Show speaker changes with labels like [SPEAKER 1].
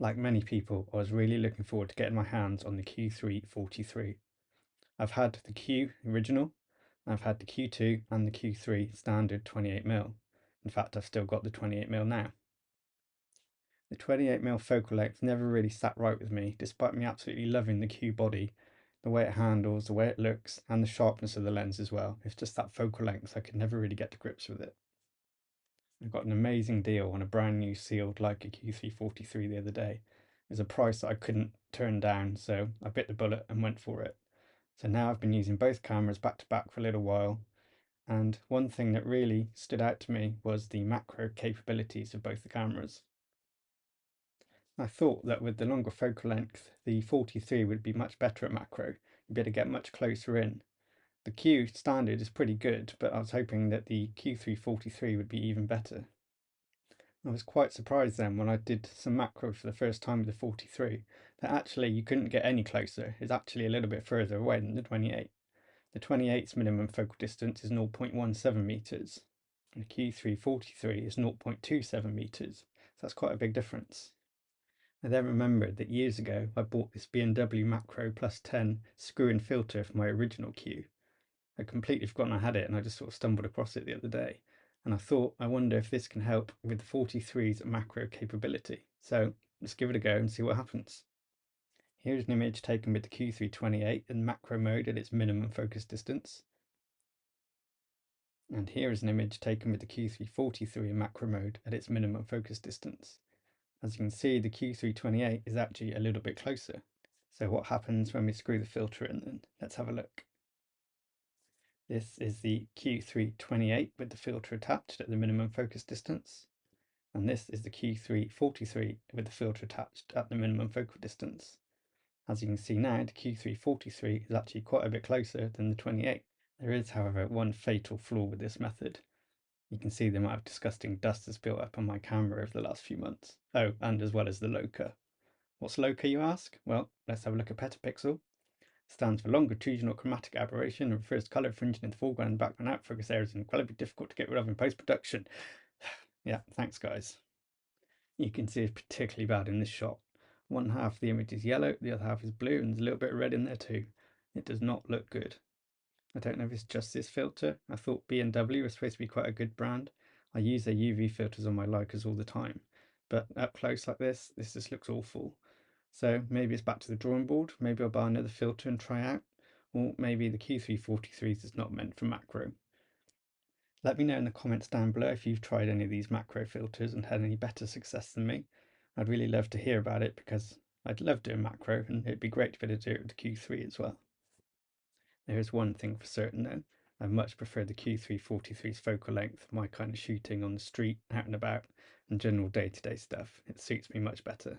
[SPEAKER 1] Like many people, I was really looking forward to getting my hands on the Q3 43. I've had the Q original, I've had the Q2 and the Q3 standard 28mm. In fact, I've still got the 28mm now. The 28mm focal length never really sat right with me, despite me absolutely loving the Q body, the way it handles, the way it looks, and the sharpness of the lens as well. It's just that focal length, I could never really get to grips with it. I got an amazing deal on a brand new sealed Leica Q3 the other day. It was a price that I couldn't turn down, so I bit the bullet and went for it. So now I've been using both cameras back to back for a little while, and one thing that really stood out to me was the macro capabilities of both the cameras. I thought that with the longer focal length, the 43 would be much better at macro. You'd be able to get much closer in. The Q standard is pretty good, but I was hoping that the Q3 would be even better. I was quite surprised then when I did some macro for the first time with the 43 that actually you couldn't get any closer. It's actually a little bit further away than the 28. The 28's minimum focal distance is 0.17 meters, and the Q3 is 0.27 meters. So that's quite a big difference. I then remembered that years ago I bought this B&W Macro Plus 10 screw-in filter for my original Q. I'd completely forgotten I had it and I just sort of stumbled across it the other day. And I thought, I wonder if this can help with the 43's macro capability. So let's give it a go and see what happens. Here's an image taken with the Q328 in macro mode at its minimum focus distance. And here is an image taken with the Q343 in macro mode at its minimum focus distance. As you can see, the Q328 is actually a little bit closer. So what happens when we screw the filter in then? Let's have a look. This is the Q328 with the filter attached at the minimum focus distance. And this is the Q343 with the filter attached at the minimum focal distance. As you can see now, the Q343 is actually quite a bit closer than the 28. There is, however, one fatal flaw with this method. You can see the amount of disgusting dust that's built up on my camera over the last few months. Oh, and as well as the Leica. What's Leica, you ask? Well, let's have a look at petapixel. Stands for longitudinal chromatic aberration and refers to colour fringing in the foreground and background outfocus areas and incredibly difficult to get rid of in post-production. Yeah, thanks guys. You can see it's particularly bad in this shot. One half of the image is yellow, the other half is blue, and there's a little bit of red in there too. It does not look good. I don't know if it's just this filter. I thought B&W was supposed to be quite a good brand. I use their UV filters on my Leicas all the time, but up close like this just looks awful. So maybe it's back to the drawing board. Maybe I'll buy another filter and try out, or maybe the Q343 is not meant for macro. Let me know in the comments down below if you've tried any of these macro filters and had any better success than me. I'd really love to hear about it because I'd love doing macro and it'd be great to be able to do it with the Q3 as well. There is one thing for certain though, I much prefer the Q343's focal length for my kind of shooting on the street, out and about, and general day-to-day stuff. It suits me much better.